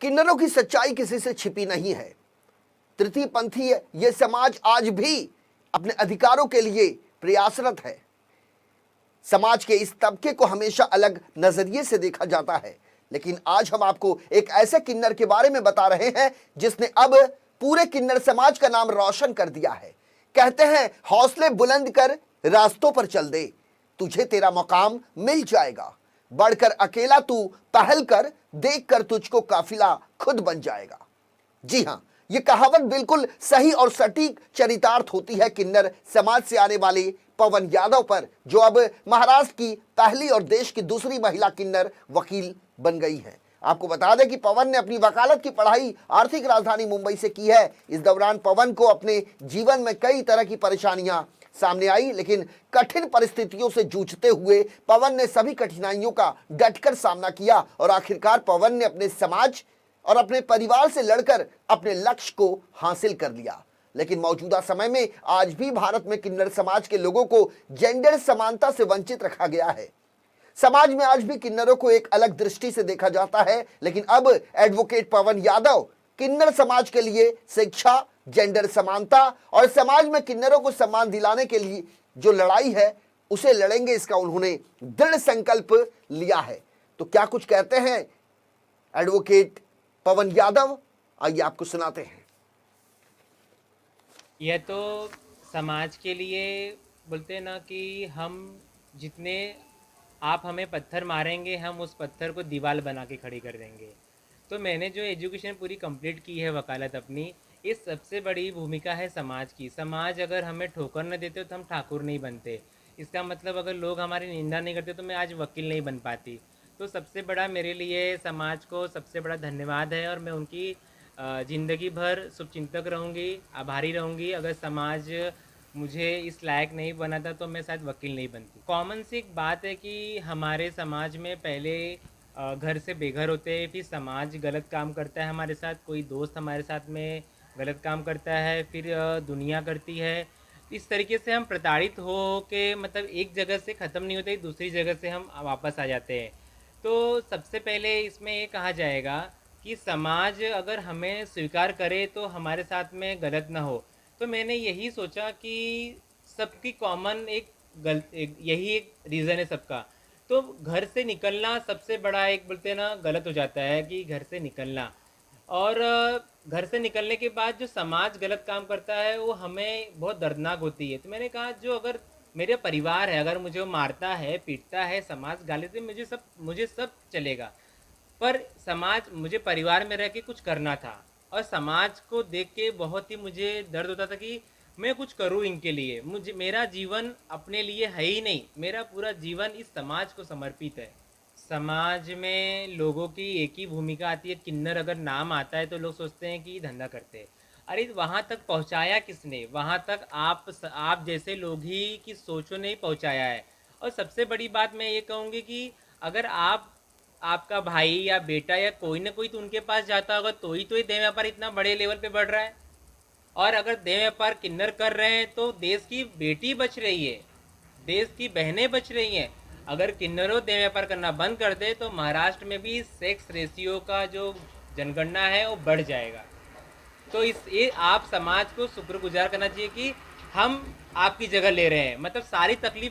किन्नरों की सच्चाई किसी से छिपी नहीं है। तृतीय पंथी ये समाज आज भी अपने अधिकारों के लिए प्रयासरत है। समाज के इस तबके को हमेशा अलग नजरिए से देखा जाता है, लेकिन आज हम आपको एक ऐसे किन्नर के बारे में बता रहे हैं जिसने अब पूरे किन्नर समाज का नाम रोशन कर दिया है। कहते हैं, हौसले बुलंद कर रास्तों पर चल दे, तुझे तेरा मकाम मिल जाएगा। बढ़कर अकेला तू पहल कर, देख कर तुझको काफिला खुद बन जाएगा। जी हां, ये कहावत बिल्कुल सही और सटीक चरितार्थ होती है किन्नर समाज से आने वाले पवन यादव पर, जो अब महाराष्ट्र की पहली और देश की दूसरी महिला किन्नर वकील बन गई है। आपको बता दें कि पवन ने अपनी वकालत की पढ़ाई आर्थिक राजधानी मुंबई से की है। इस दौरान पवन को अपने जीवन में कई तरह की परेशानियां सामने आई, लेकिन कठिन परिस्थितियों से जूझते हुए पवन ने सभी कठिनाइयों का डटकर सामना किया और आखिरकार पवन ने अपने समाज और अपने परिवार से लड़कर अपने लक्ष्य को हासिल कर लिया। लेकिन मौजूदा समय में आज भी भारत में किन्नर समाज के लोगों को जेंडर समानता से वंचित रखा गया है। समाज में आज भी किन्नरों को एक अलग दृष्टि से देखा जाता है, लेकिन अब एडवोकेट पवन यादव किन्नर समाज के लिए शिक्षा, जेंडर समानता और समाज में किन्नरों को सम्मान दिलाने के लिए जो लड़ाई है उसे लड़ेंगे, इसका उन्होंने दृढ़ संकल्प लिया है। तो क्या कुछ कहते हैं एडवोकेट पवन यादव, आइए आपको सुनाते हैं। यह तो समाज के लिए बोलते हैं ना कि हम जितने आप हमें पत्थर मारेंगे, हम उस पत्थर को दीवार बना के खड़ी कर देंगे। तो मैंने जो एजुकेशन पूरी कंप्लीट की है वकालत अपनी, इस सबसे बड़ी भूमिका है समाज की। समाज अगर हमें ठोकर न देते तो हम ठाकुर नहीं बनते। इसका मतलब अगर लोग हमारी निंदा नहीं करते तो मैं आज वकील नहीं बन पाती। तो सबसे बड़ा मेरे लिए समाज को सबसे बड़ा धन्यवाद है और मैं उनकी ज़िंदगी भर शुभचिंतक रहूँगी, आभारी रहूँगी। अगर समाज मुझे इस लायक नहीं बनाता तो मैं शायद वकील नहीं बनती। कॉमन सी एक बात है कि हमारे समाज में पहले घर से बेघर होते हैं, फिर समाज गलत काम करता है हमारे साथ, कोई दोस्त हमारे साथ में गलत काम करता है, फिर दुनिया करती है। इस तरीके से हम प्रताड़ित हो के मतलब एक जगह से ख़त्म नहीं होते, दूसरी जगह से हम वापस आ जाते हैं। तो सबसे पहले इसमें ये कहा जाएगा कि समाज अगर हमें स्वीकार करे तो हमारे साथ में गलत ना हो। तो मैंने यही सोचा कि सबकी कॉमन एक यही एक रीज़न है सबका। तो घर से निकलना सबसे बड़ा एक बोलते हैं ना गलत हो जाता है कि घर से निकलना, और घर से निकलने के बाद जो समाज गलत काम करता है वो हमें बहुत दर्दनाक होती है। तो मैंने कहा जो अगर मेरे परिवार है, अगर मुझे वो मारता है, पीटता है, समाज गाली से मुझे सब चलेगा, पर समाज मुझे परिवार में रह के कुछ करना था और समाज को देख के बहुत ही मुझे दर्द होता था कि मैं कुछ करूं इनके लिए। मुझे मेरा जीवन अपने लिए है ही नहीं, मेरा पूरा जीवन इस समाज को समर्पित है। समाज में लोगों की एक ही भूमिका आती है, किन्नर अगर नाम आता है तो लोग सोचते हैं कि धंधा करते हैं। अरे वहाँ तक पहुँचाया किसने? वहाँ तक आप जैसे लोग ही की सोचों ने ही पहुँचाया है। और सबसे बड़ी बात मैं ये कहूँगी कि अगर आपका भाई या बेटा या कोई ना कोई तो उनके पास जाता होगा तो ही देह व्यापार इतना बड़े लेवल पे बढ़ रहा है। और अगर देह व्यापार किन्नर कर रहे हैं तो देश की बेटी बच रही है, देश की बहनें बच रही हैं। अगर किन्नरों देह व्यापार करना बंद कर दे तो महाराष्ट्र में भी सेक्स रेशियो का जो जनगणना है वो बढ़ जाएगा। तो ये आप समाज को शुक्रगुजार करना चाहिए कि हम आपकी जगह ले रहे हैं। मतलब सारी तकलीफ